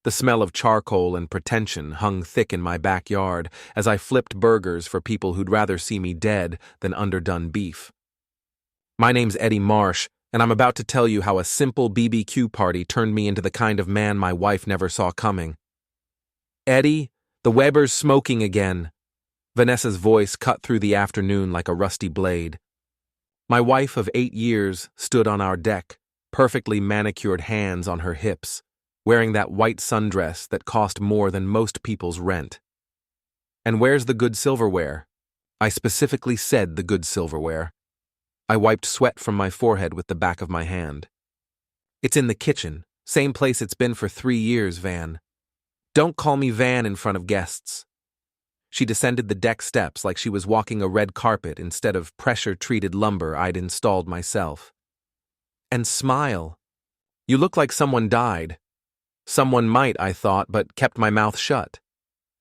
The smell of charcoal and pretension hung thick in my backyard as I flipped burgers for people who'd rather see me dead than underdone beef. My name's Eddie Marsh, and I'm about to tell you how a simple BBQ party turned me into the kind of man my wife never saw coming. Eddie, the Weber's smoking again. Vanessa's voice cut through the afternoon like a rusty blade. My wife of 8 years stood on our deck, perfectly manicured hands on her hips, wearing that white sundress that cost more than most people's rent. And where's the good silverware? I specifically said the good silverware. I wiped sweat from my forehead with the back of my hand. It's in the kitchen, same place it's been for 3 years, Van. Don't call me Van in front of guests. She descended the deck steps like she was walking a red carpet instead of pressure-treated lumber I'd installed myself. And smile. You look like someone died. Someone might, I thought, but kept my mouth shut.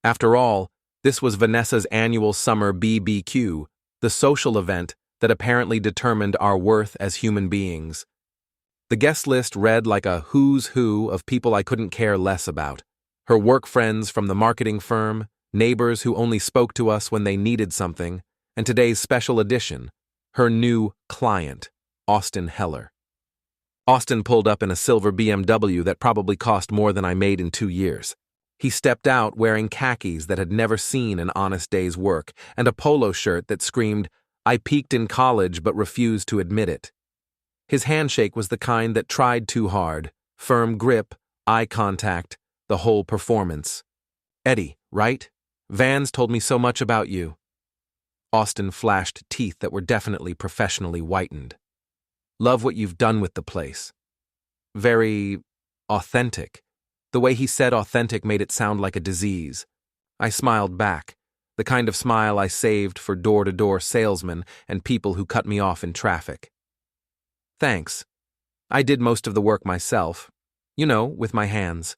After all, this was Vanessa's annual summer BBQ, the social event that apparently determined our worth as human beings. The guest list read like a who's who of people I couldn't care less about. Her work friends from the marketing firm, neighbors who only spoke to us when they needed something, and today's special edition, her new client, Austin Heller. Austin pulled up in a silver BMW that probably cost more than I made in 2 years. He stepped out wearing khakis that had never seen an honest day's work and a polo shirt that screamed, "I peaked in college but refused to admit it." His handshake was the kind that tried too hard, firm grip, eye contact, the whole performance. "Eddie, right? Vans told me so much about you." Austin flashed teeth that were definitely professionally whitened. "Love what you've done with the place." Very authentic. The way he said authentic made it sound like a disease. I smiled back, the kind of smile I saved for door-to-door salesmen and people who cut me off in traffic. "Thanks. I did most of the work myself. You know, with my hands."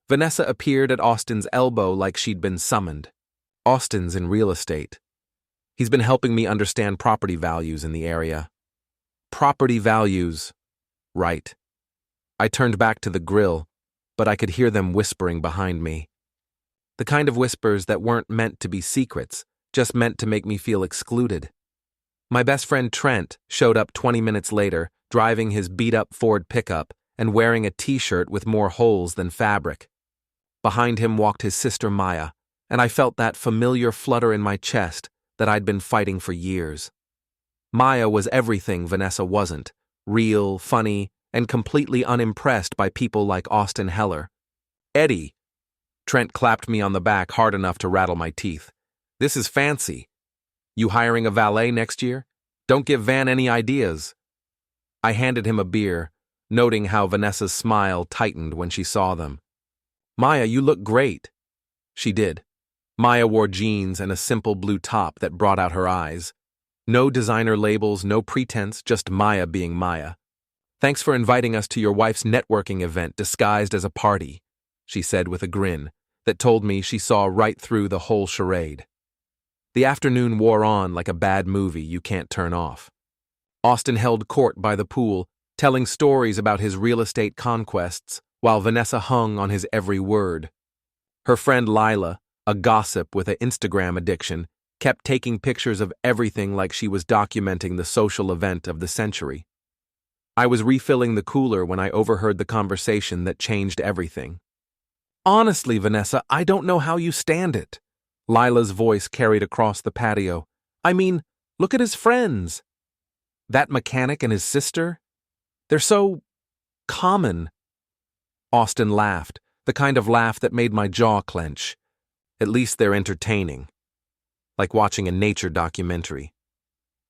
Vanessa appeared at Austin's elbow like she'd been summoned. Austin's in real estate. He's been helping me understand property values in the area. Property values. Right. I turned back to the grill, but I could hear them whispering behind me. The kind of whispers that weren't meant to be secrets, just meant to make me feel excluded. My best friend Trent showed up 20 minutes later, driving his beat-up Ford pickup and wearing a t-shirt with more holes than fabric. Behind him walked his sister Maya, and I felt that familiar flutter in my chest that I'd been fighting for years. Maya was everything Vanessa wasn't, real, funny, and completely unimpressed by people like Austin Heller. "Eddie," Trent clapped me on the back hard enough to rattle my teeth. "This is fancy. You hiring a valet next year? Don't give Van any ideas." I handed him a beer, noting how Vanessa's smile tightened when she saw them. "Maya, you look great." She did. Maya wore jeans and a simple blue top that brought out her eyes. No designer labels, no pretense, just Maya being Maya. "Thanks for inviting us to your wife's networking event disguised as a party," she said with a grin that told me she saw right through the whole charade. The afternoon wore on like a bad movie you can't turn off. Austin held court by the pool, telling stories about his real estate conquests, while Vanessa hung on his every word. Her friend Lila, a gossip with an Instagram addiction, kept taking pictures of everything like she was documenting the social event of the century. I was refilling the cooler when I overheard the conversation that changed everything. "Honestly, Vanessa, I don't know how you stand it." Lila's voice carried across the patio. "I mean, look at his friends. That mechanic and his sister. They're so common." Austin laughed, the kind of laugh that made my jaw clench. "At least they're entertaining. Like watching a nature documentary."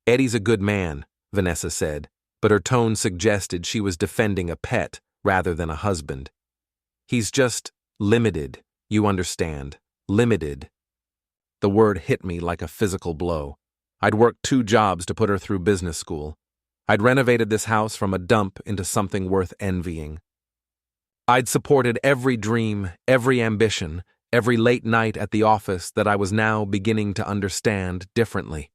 "Eddie's a good man," Vanessa said, but her tone suggested she was defending a pet rather than a husband. "He's just limited, you understand, limited." The word hit me like a physical blow. I'd worked 2 jobs to put her through business school. I'd renovated this house from a dump into something worth envying. I'd supported every dream, every ambition, every late night at the office that I was now beginning to understand differently.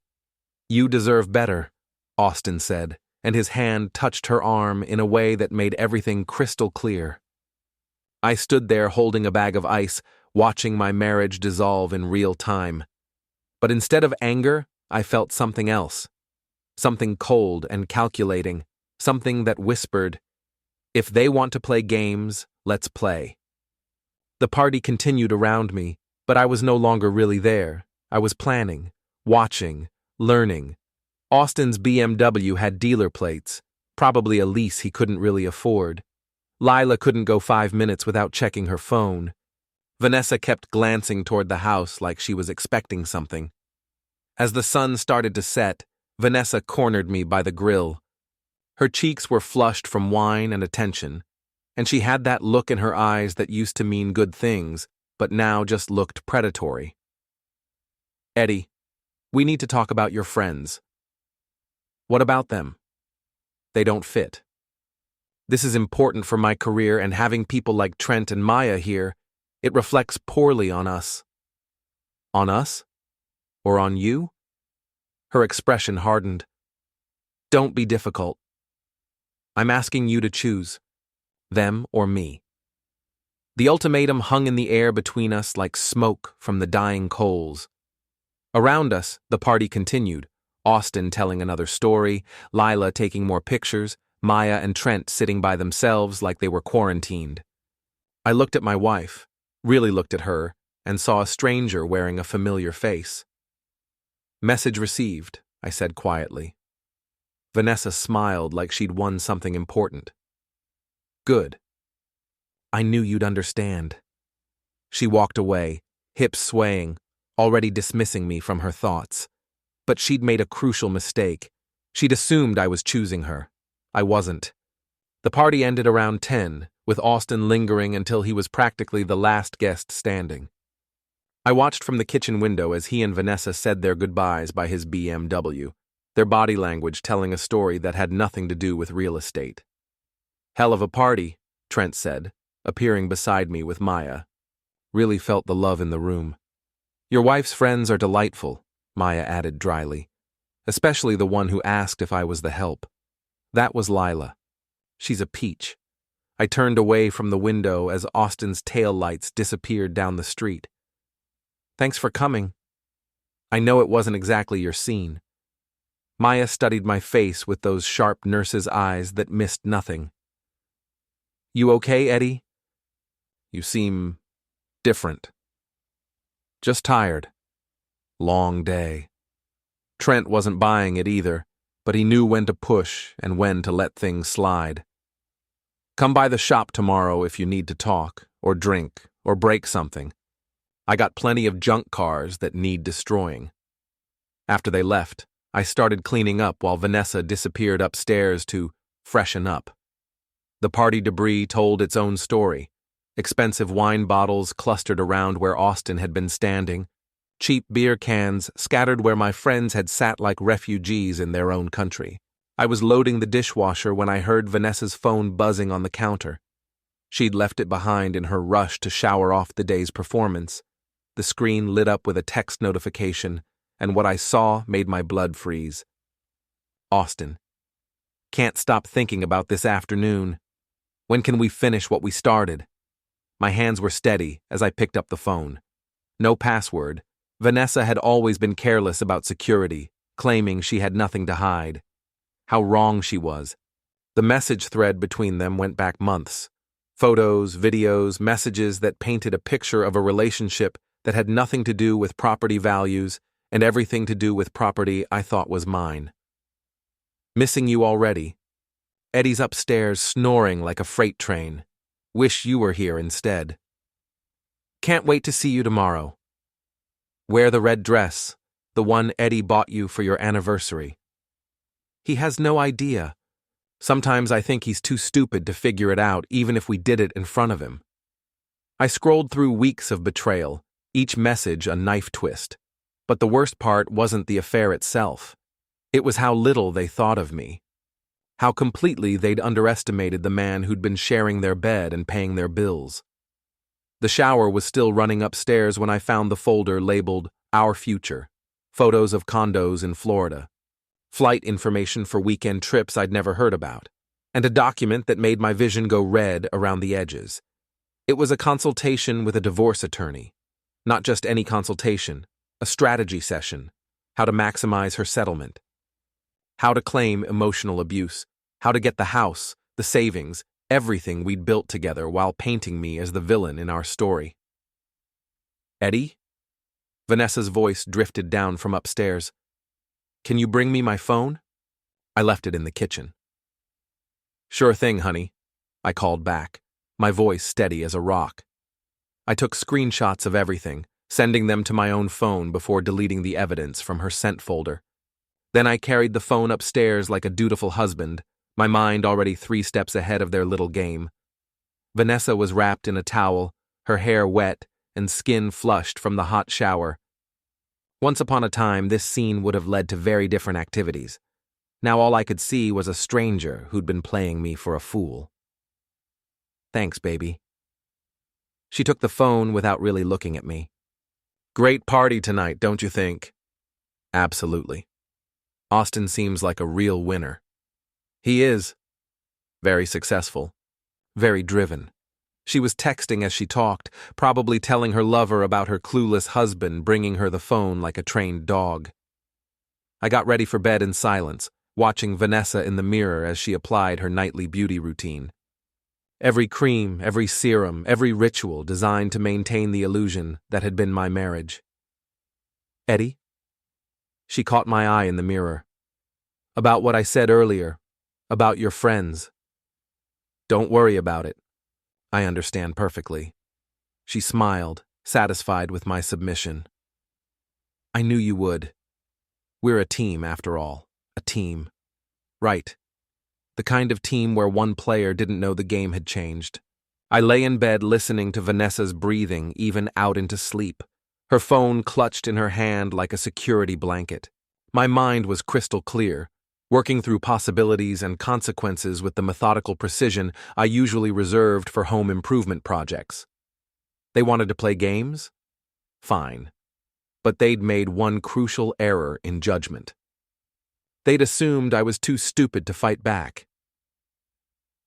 "You deserve better," Austin said, and his hand touched her arm in a way that made everything crystal clear. I stood there holding a bag of ice, watching my marriage dissolve in real time. But instead of anger, I felt something else. Something cold and calculating, something that whispered, "If they want to play games, let's play." The party continued around me, but I was no longer really there. I was planning, watching, learning. Austin's BMW had dealer plates, probably a lease he couldn't really afford. Lila couldn't go 5 minutes without checking her phone. Vanessa kept glancing toward the house like she was expecting something. As the sun started to set, Vanessa cornered me by the grill. Her cheeks were flushed from wine and attention, and she had that look in her eyes that used to mean good things, but now just looked predatory. "Eddie, we need to talk about your friends." "What about them?" "They don't fit. This is important for my career, and having people like Trent and Maya here, it reflects poorly on us." "On us? Or on you?" Her expression hardened. "Don't be difficult. I'm asking you to choose, them or me." The ultimatum hung in the air between us like smoke from the dying coals. Around us, the party continued, Austin telling another story, Lila taking more pictures, Maya and Trent sitting by themselves like they were quarantined. I looked at my wife, really looked at her, and saw a stranger wearing a familiar face. "Message received," I said quietly. Vanessa smiled like she'd won something important. "Good. I knew you'd understand." She walked away, hips swaying, already dismissing me from her thoughts. But she'd made a crucial mistake. She'd assumed I was choosing her. I wasn't. The party ended around 10, with Austin lingering until he was practically the last guest standing. I watched from the kitchen window as he and Vanessa said their goodbyes by his BMW, their body language telling a story that had nothing to do with real estate. "Hell of a party," Trent said, appearing beside me with Maya. Really felt the love in the room. "Your wife's friends are delightful," Maya added dryly, "especially the one who asked if I was the help. That was Lila. She's a peach." I turned away from the window as Austin's taillights disappeared down the street. "Thanks for coming. I know it wasn't exactly your scene." Maya studied my face with those sharp nurse's eyes that missed nothing. "You okay, Eddie? You seem different." "Just tired. Long day." Trent wasn't buying it either, but he knew when to push and when to let things slide. "Come by the shop tomorrow if you need to talk, or drink, or break something. I got plenty of junk cars that need destroying." After they left, I started cleaning up while Vanessa disappeared upstairs to freshen up. The party debris told its own story. Expensive wine bottles clustered around where Austin had been standing, cheap beer cans scattered where my friends had sat like refugees in their own country. I was loading the dishwasher when I heard Vanessa's phone buzzing on the counter. She'd left it behind in her rush to shower off the day's performance. The screen lit up with a text notification, and what I saw made my blood freeze. "Austin, can't stop thinking about this afternoon. When can we finish what we started?" My hands were steady as I picked up the phone. No password. Vanessa had always been careless about security, claiming she had nothing to hide. How wrong she was. The message thread between them went back months. Photos, videos, messages that painted a picture of a relationship that had nothing to do with property values and everything to do with property I thought was mine. "Missing you already. Eddie's upstairs snoring like a freight train. Wish you were here instead. Can't wait to see you tomorrow. Wear the red dress, the one Eddie bought you for your anniversary." He has no idea. Sometimes I think he's too stupid to figure it out, even if we did it in front of him. I scrolled through weeks of betrayal, each message a knife twist. But the worst part wasn't the affair itself. It was how little they thought of me. How completely they'd underestimated the man who'd been sharing their bed and paying their bills. The shower was still running upstairs when I found the folder labeled Our Future, photos of condos in Florida, flight information for weekend trips I'd never heard about, and a document that made my vision go red around the edges. It was a consultation with a divorce attorney. Not just any consultation, a strategy session. How to maximize her settlement. How to claim emotional abuse. How to get the house, the savings, everything we'd built together while painting me as the villain in our story. Eddie? Vanessa's voice drifted down from upstairs. Can you bring me my phone? I left it in the kitchen. Sure thing, honey, I called back, my voice steady as a rock. I took screenshots of everything, sending them to my own phone before deleting the evidence from her sent folder. Then I carried the phone upstairs like a dutiful husband, my mind already 3 steps ahead of their little game. Vanessa was wrapped in a towel, her hair wet and skin flushed from the hot shower. Once upon a time, this scene would have led to very different activities. Now all I could see was a stranger who'd been playing me for a fool. Thanks, baby. She took the phone without really looking at me. Great party tonight, don't you think? Absolutely. Austin seems like a real winner. He is. Very successful. Very driven. She was texting as she talked, probably telling her lover about her clueless husband bringing her the phone like a trained dog. I got ready for bed in silence, watching Vanessa in the mirror as she applied her nightly beauty routine. Every cream, every serum, every ritual designed to maintain the illusion that had been my marriage. Eddie? She caught my eye in the mirror. About what I said earlier, about your friends. Don't worry about it. I understand perfectly. She smiled, satisfied with my submission. I knew you would. We're a team, after all. A team. Right. The kind of team where one player didn't know the game had changed. I lay in bed listening to Vanessa's breathing even out into sleep, her phone clutched in her hand like a security blanket. My mind was crystal clear, working through possibilities and consequences with the methodical precision I usually reserved for home improvement projects. They wanted to play games? Fine. But they'd made one crucial error in judgment. They'd assumed I was too stupid to fight back.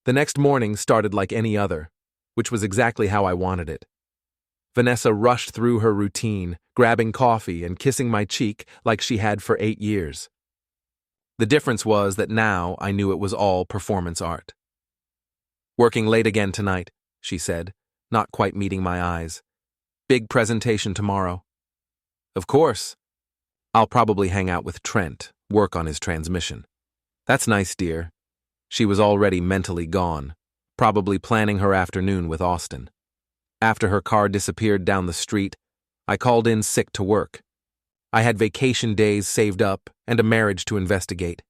The next morning started like any other, which was exactly how I wanted it. Vanessa rushed through her routine, grabbing coffee and kissing my cheek like she had for 8 years. The difference was that now I knew it was all performance art. Working late again tonight, she said, not quite meeting my eyes. Big presentation tomorrow. Of course. I'll probably hang out with Trent, work on his transmission. That's nice, dear. She was already mentally gone, probably planning her afternoon with Austin. After her car disappeared down the street, I called in sick to work. I had vacation days saved up and a marriage to investigate.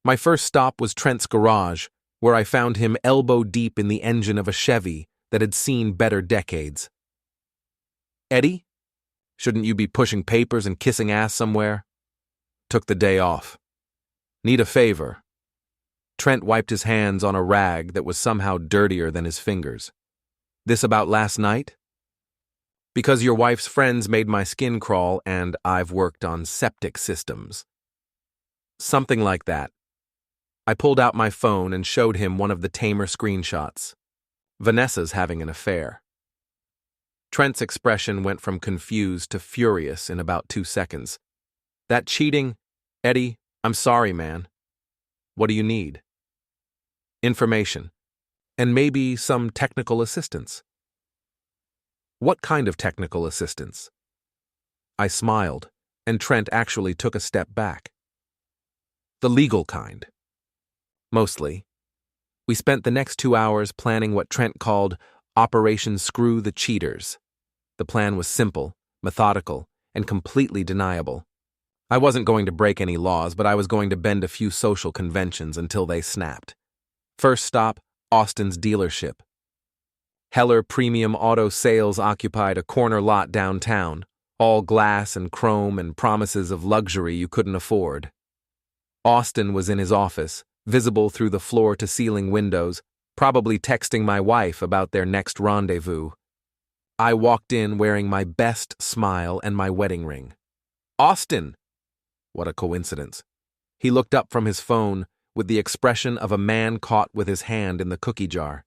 My first stop was Trent's garage, where I found him elbow deep in the engine of a Chevy that had seen better decades. Eddie? Shouldn't you be pushing papers and kissing ass somewhere? Took the day off. Need a favor. Trent wiped his hands on a rag that was somehow dirtier than his fingers. This about last night? Because your wife's friends made my skin crawl and I've worked on septic systems. Something like that. I pulled out my phone and showed him one of the tamer screenshots. Vanessa's having an affair. Trent's expression went from confused to furious in about 2 seconds. That cheating? Eddie, I'm sorry, man. What do you need? Information. And maybe some technical assistance. What kind of technical assistance? I smiled, and Trent actually took a step back. The legal kind. Mostly. We spent the next 2 hours planning what Trent called Operation Screw the Cheaters. The plan was simple, methodical, and completely deniable. I wasn't going to break any laws, but I was going to bend a few social conventions until they snapped. First stop, Austin's dealership. Heller Premium Auto Sales occupied a corner lot downtown, all glass and chrome and promises of luxury you couldn't afford. Austin was in his office, visible through the floor-to-ceiling windows, probably texting my wife about their next rendezvous. I walked in wearing my best smile and my wedding ring. Austin! What a coincidence. He looked up from his phone with the expression of a man caught with his hand in the cookie jar.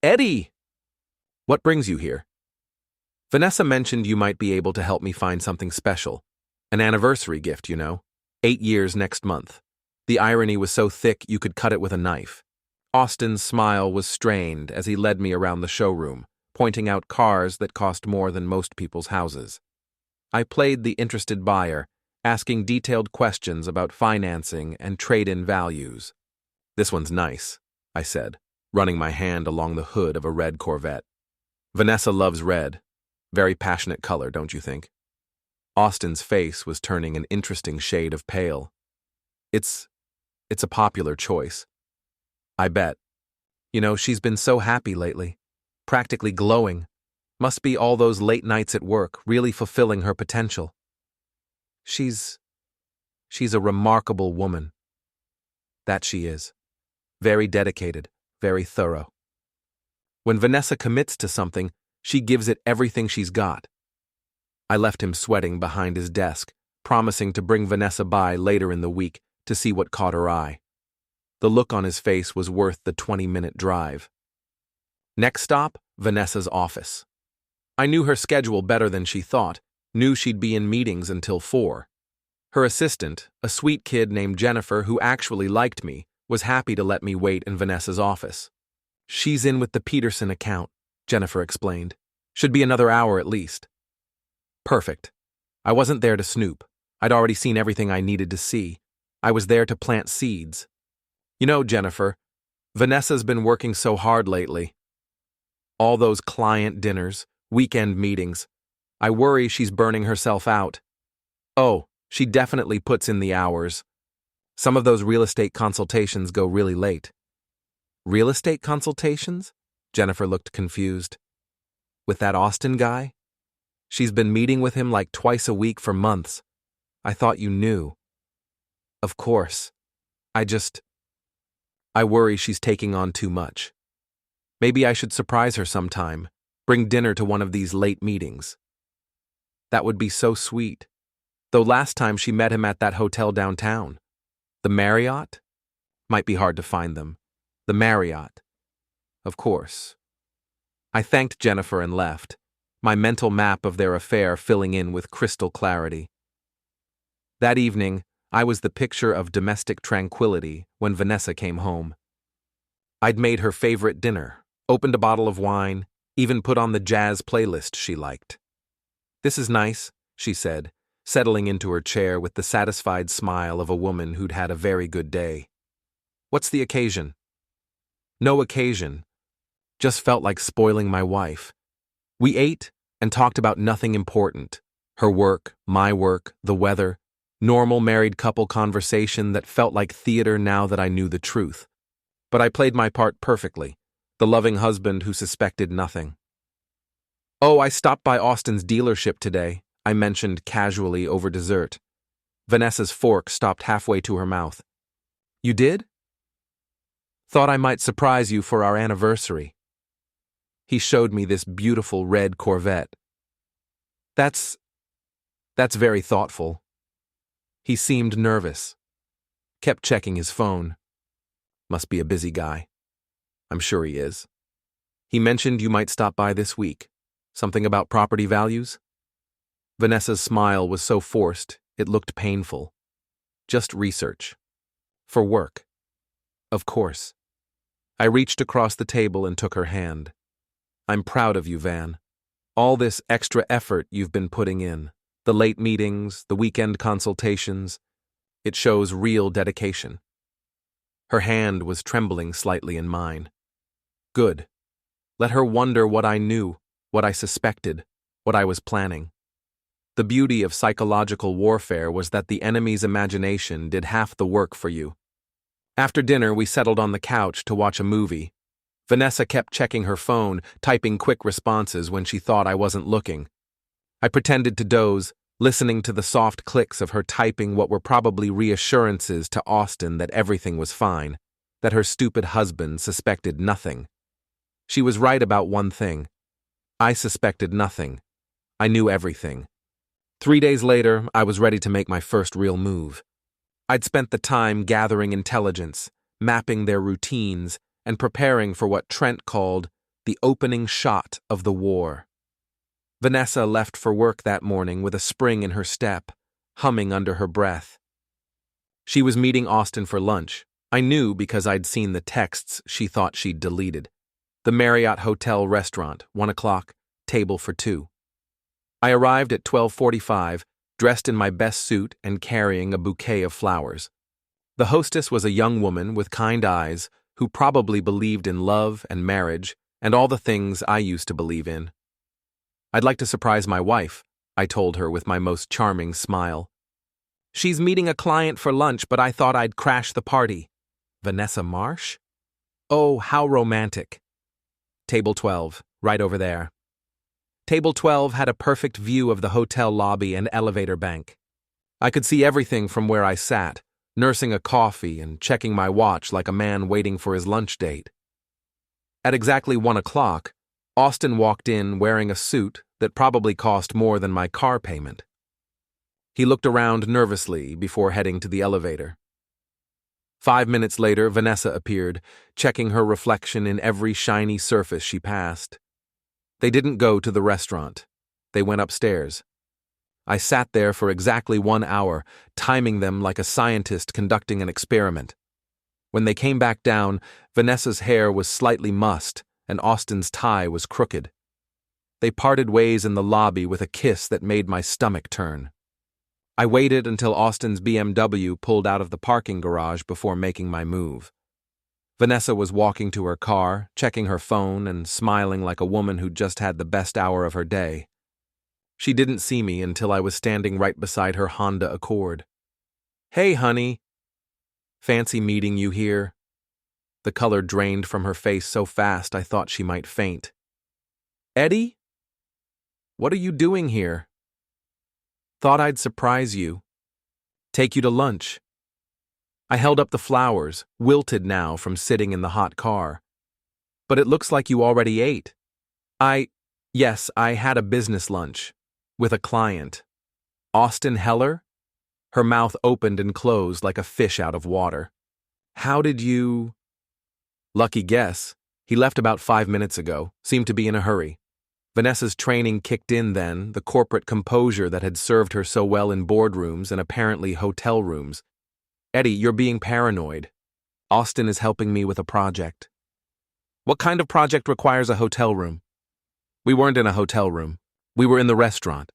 Eddie! What brings you here? Vanessa mentioned you might be able to help me find something special. An anniversary gift, you know. 8 years next month. The irony was so thick you could cut it with a knife. Austin's smile was strained as he led me around the showroom, pointing out cars that cost more than most people's houses. I played the interested buyer, asking detailed questions about financing and trade-in values. This one's nice, I said, running my hand along the hood of a red Corvette. Vanessa loves red. Very passionate color, don't you think? Austin's face was turning an interesting shade of pale. It's a popular choice. I bet. You know, she's been so happy lately. Practically glowing. Must be all those late nights at work, really fulfilling her potential. She's a remarkable woman. That she is. Very dedicated, very thorough. When Vanessa commits to something, she gives it everything she's got. I left him sweating behind his desk, promising to bring Vanessa by later in the week to see what caught her eye. The look on his face was worth the 20-minute drive. Next stop, Vanessa's office. I knew her schedule better than she thought, knew she'd be in meetings until 4. Her assistant, a sweet kid named Jennifer who actually liked me, was happy to let me wait in Vanessa's office. She's in with the Peterson account, Jennifer explained. Should be another hour at least. Perfect. I wasn't there to snoop. I'd already seen everything I needed to see. I was there to plant seeds. You know, Jennifer, Vanessa's been working so hard lately. All those client dinners, weekend meetings. I worry she's burning herself out. Oh, she definitely puts in the hours. Some of those real estate consultations go really late. Real estate consultations? Jennifer looked confused. With that Austin guy? She's been meeting with him like twice a week for months. I thought you knew. Of course. I worry she's taking on too much. Maybe I should surprise her sometime, bring dinner to one of these late meetings. That would be so sweet. Though last time she met him at that hotel downtown. The Marriott? Might be hard to find them. The Marriott. Of course. I thanked Jennifer and left, my mental map of their affair filling in with crystal clarity. That evening, I was the picture of domestic tranquility when Vanessa came home. I'd made her favorite dinner, opened a bottle of wine, even put on the jazz playlist she liked. This is nice, she said, settling into her chair with the satisfied smile of a woman who'd had a very good day. What's the occasion? No occasion. Just felt like spoiling my wife. We ate and talked about nothing important. Her work, my work, the weather. Normal married couple conversation that felt like theater now that I knew the truth. But I played my part perfectly, the loving husband who suspected nothing. Oh, I stopped by Austin's dealership today, I mentioned casually over dessert. Vanessa's fork stopped halfway to her mouth. You did? Thought I might surprise you for our anniversary. He showed me this beautiful red Corvette. That's very thoughtful. He seemed nervous. Kept checking his phone. Must be a busy guy. I'm sure he is. He mentioned you might stop by this week. Something about property values? Vanessa's smile was so forced, it looked painful. Just research. For work. Of course. I reached across the table and took her hand. I'm proud of you, Van. All this extra effort you've been putting in. The late meetings, the weekend consultations. It shows real dedication. Her hand was trembling slightly in mine. Good. Let her wonder what I knew, what I suspected, what I was planning. The beauty of psychological warfare was that the enemy's imagination did half the work for you. After dinner, we settled on the couch to watch a movie. Vanessa kept checking her phone, typing quick responses when she thought I wasn't looking. I pretended to doze, listening to the soft clicks of her typing what were probably reassurances to Austin that everything was fine, that her stupid husband suspected nothing. She was right about one thing. I suspected nothing. I knew everything. 3 days later, I was ready to make my first real move. I'd spent the time gathering intelligence, mapping their routines, and preparing for what Trent called the opening shot of the war. Vanessa left for work that morning with a spring in her step, humming under her breath. She was meeting Austin for lunch. I knew because I'd seen the texts she thought she'd deleted. The Marriott Hotel restaurant, 1 o'clock, table for 2. I arrived at 12:45, dressed in my best suit and carrying a bouquet of flowers. The hostess was a young woman with kind eyes who probably believed in love and marriage and all the things I used to believe in. "I'd like to surprise my wife," I told her with my most charming smile. "She's meeting a client for lunch, but I thought I'd crash the party." "Vanessa Marsh? Oh, how romantic." "Table 12, right over there." Table 12 had a perfect view of the hotel lobby and elevator bank. I could see everything from where I sat, nursing a coffee and checking my watch like a man waiting for his lunch date. At exactly 1 o'clock, Austin walked in wearing a suit that probably cost more than my car payment. He looked around nervously before heading to the elevator. 5 minutes later, Vanessa appeared, checking her reflection in every shiny surface she passed. They didn't go to the restaurant. They went upstairs. I sat there for exactly 1 hour, timing them like a scientist conducting an experiment. When they came back down, Vanessa's hair was slightly mussed, and Austin's tie was crooked. They parted ways in the lobby with a kiss that made my stomach turn. I waited until Austin's BMW pulled out of the parking garage before making my move. Vanessa was walking to her car, checking her phone and smiling like a woman who'd just had the best hour of her day. She didn't see me until I was standing right beside her Honda Accord. "Hey, honey. Fancy meeting you here." The color drained from her face so fast I thought she might faint. "Eddie? What are you doing here?" "Thought I'd surprise you. Take you to lunch." I held up the flowers, wilted now from sitting in the hot car. "But it looks like you already ate." Yes, I had a business lunch. With a client. Austin Heller?" Her mouth opened and closed like a fish out of water. "How did you—" "Lucky guess. He left about 5 minutes ago, seemed to be in a hurry." Vanessa's training kicked in then, the corporate composure that had served her so well in boardrooms and apparently hotel rooms. "Eddie, you're being paranoid. Austin is helping me with a project." "What kind of project requires a hotel room?" "We weren't in a hotel room. We were in the restaurant."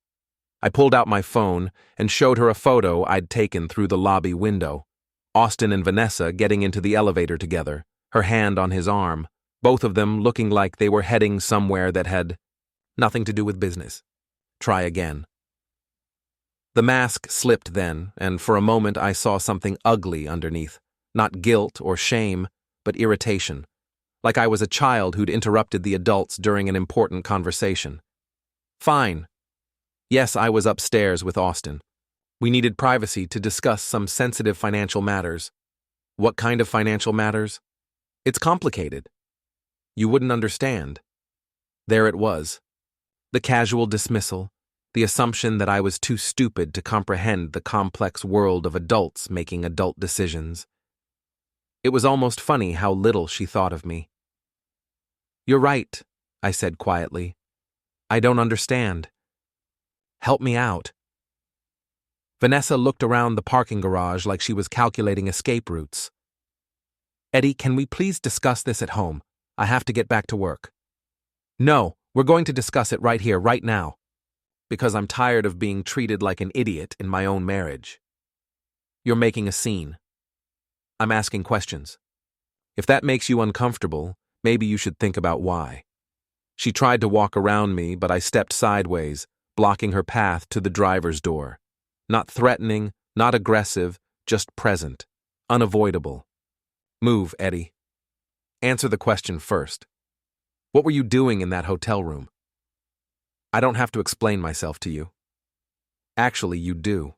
I pulled out my phone and showed her a photo I'd taken through the lobby window. Austin and Vanessa getting into the elevator together, her hand on his arm, both of them looking like they were heading somewhere that had nothing to do with business. Try again. The mask slipped then, and for a moment I saw something ugly underneath. Not guilt or shame, but irritation. Like I was a child who'd interrupted the adults during an important conversation. "Fine. Yes, I was upstairs with Austin. We needed privacy to discuss some sensitive financial matters." "What kind of financial matters?" "It's complicated. You wouldn't understand." There it was. The casual dismissal, the assumption that I was too stupid to comprehend the complex world of adults making adult decisions. It was almost funny how little she thought of me. "You're right," I said quietly. "I don't understand. Help me out." Vanessa looked around the parking garage like she was calculating escape routes. "Eddie, can we please discuss this at home? I have to get back to work." "No, we're going to discuss it right here, right now. Because I'm tired of being treated like an idiot in my own marriage." "You're making a scene." "I'm asking questions. If that makes you uncomfortable, maybe you should think about why." She tried to walk around me, but I stepped sideways, blocking her path to the driver's door. Not threatening, not aggressive, just present, unavoidable. "Move, Eddie. Answer the question first. What were you doing in that hotel room?" "I don't have to explain myself to you." "Actually, you do.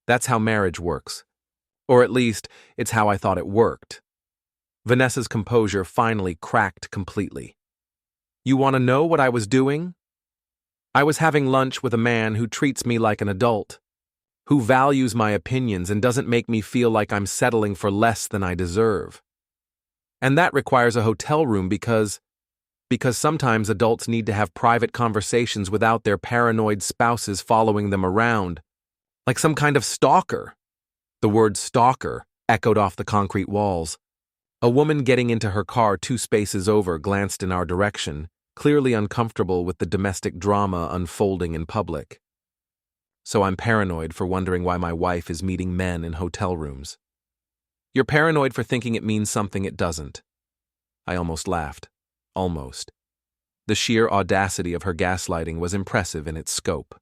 That's how marriage works. Or at least, it's how I thought it worked." Vanessa's composure finally cracked completely. "You want to know what I was doing? I was having lunch with a man who treats me like an adult, who values my opinions and doesn't make me feel like I'm settling for less than I deserve. And that requires a hotel room because because sometimes adults need to have private conversations without their paranoid spouses following them around, like some kind of stalker. The word stalker echoed off the concrete walls. A woman getting into her car 2 spaces over glanced in our direction, clearly uncomfortable with the domestic drama unfolding in public. So I'm paranoid for wondering why my wife is meeting men in hotel rooms. You're paranoid for thinking it means something it doesn't. I almost laughed. Almost. The sheer audacity of her gaslighting was impressive in its scope.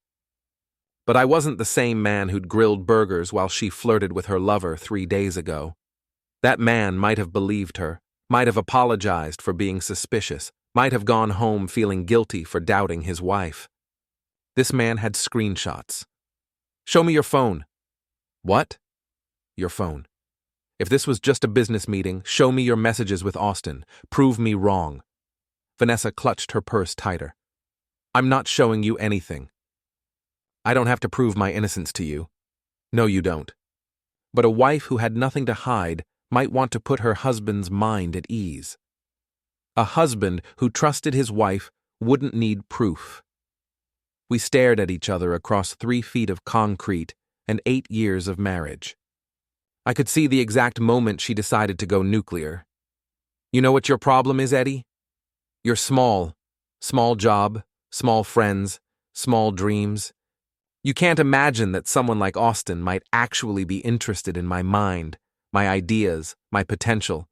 But I wasn't the same man who'd grilled burgers while she flirted with her lover 3 days ago. That man might have believed her, might have apologized for being suspicious, might have gone home feeling guilty for doubting his wife. This man had screenshots. Show me your phone. What? Your phone. If this was just a business meeting, show me your messages with Austin. Prove me wrong. Vanessa clutched her purse tighter. I'm not showing you anything. I don't have to prove my innocence to you. No, you don't. But a wife who had nothing to hide might want to put her husband's mind at ease. A husband who trusted his wife wouldn't need proof. We stared at each other across 3 feet of concrete and 8 years of marriage. I could see the exact moment she decided to go nuclear. You know what your problem is, Eddie? You're small. Small job, small friends, small dreams. You can't imagine that someone like Austin might actually be interested in my mind, my ideas, my potential.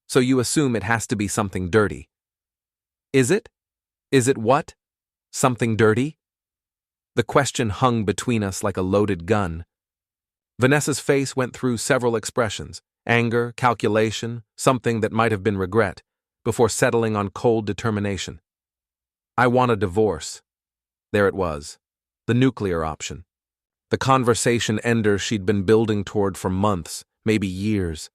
So you assume it has to be something dirty. Is it? Is it what? Something dirty? The question hung between us like a loaded gun. Vanessa's face went through several expressions: anger, calculation, something that might have been regret, before settling on cold determination. I want a divorce. There it was. The nuclear option. The conversation ender she'd been building toward for months, maybe years.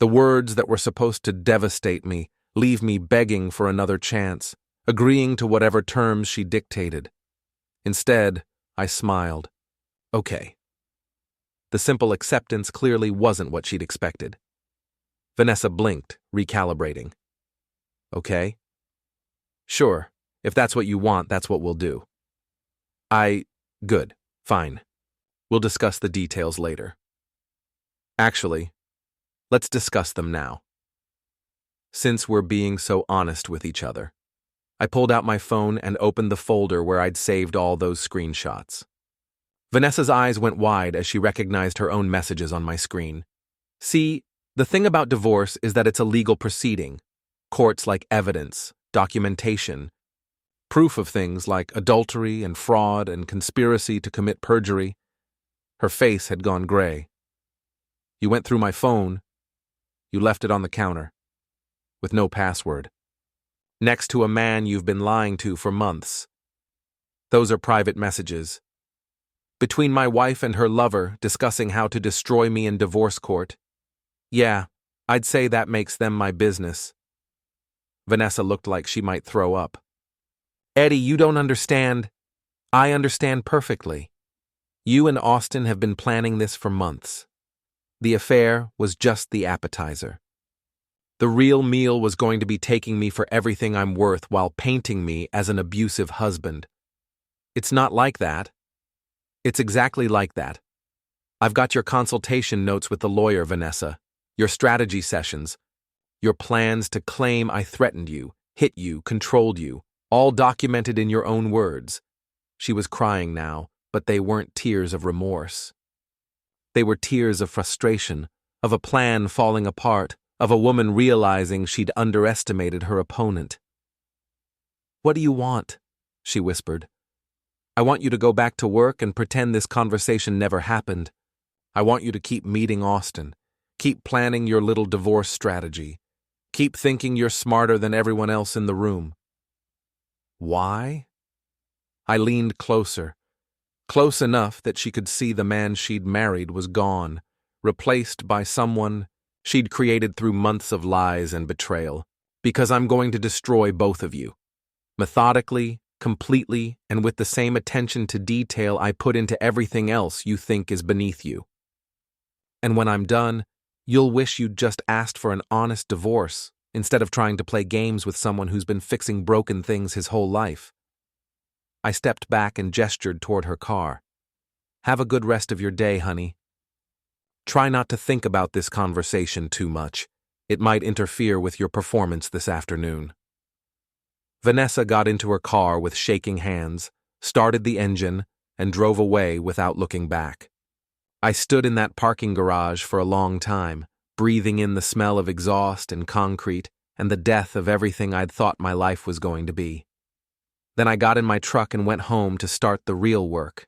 The words that were supposed to devastate me, leave me begging for another chance, agreeing to whatever terms she dictated. Instead, I smiled. Okay. The simple acceptance clearly wasn't what she'd expected. Vanessa blinked, recalibrating. Okay? Sure, if that's what you want, that's what we'll do. Good, fine. We'll discuss the details later. Actually, let's discuss them now. Since we're being so honest with each other. I pulled out my phone and opened the folder where I'd saved all those screenshots. Vanessa's eyes went wide as she recognized her own messages on my screen. See, the thing about divorce is that it's a legal proceeding. Courts like evidence, documentation, proof of things like adultery and fraud and conspiracy to commit perjury. Her face had gone gray. You went through my phone. You left it on the counter. With no password. Next to a man you've been lying to for months. Those are private messages. Between my wife and her lover discussing how to destroy me in divorce court. Yeah, I'd say that makes them my business. Vanessa looked like she might throw up. Eddie, you don't understand. I understand perfectly. You and Austin have been planning this for months. The affair was just the appetizer. The real meal was going to be taking me for everything I'm worth while painting me as an abusive husband. It's not like that. It's exactly like that. I've got your consultation notes with the lawyer, Vanessa, your strategy sessions, your plans to claim I threatened you, hit you, controlled you, all documented in your own words. She was crying now, but they weren't tears of remorse. They were tears of frustration, of a plan falling apart, of a woman realizing she'd underestimated her opponent. What do you want? She whispered. I want you to go back to work and pretend this conversation never happened. I want you to keep meeting Austin, keep planning your little divorce strategy, keep thinking you're smarter than everyone else in the room. Why? I leaned closer, close enough that she could see the man she'd married was gone, replaced by someone she'd created through months of lies and betrayal. Because I'm going to destroy both of you. Methodically, completely, and with the same attention to detail I put into everything else you think is beneath you. And when I'm done, you'll wish you'd just asked for an honest divorce, instead of trying to play games with someone who's been fixing broken things his whole life. I stepped back and gestured toward her car. Have a good rest of your day, honey. Try not to think about this conversation too much. It might interfere with your performance this afternoon. Vanessa got into her car with shaking hands, started the engine, and drove away without looking back. I stood in that parking garage for a long time, breathing in the smell of exhaust and concrete and the death of everything I'd thought my life was going to be. Then I got in my truck and went home to start the real work.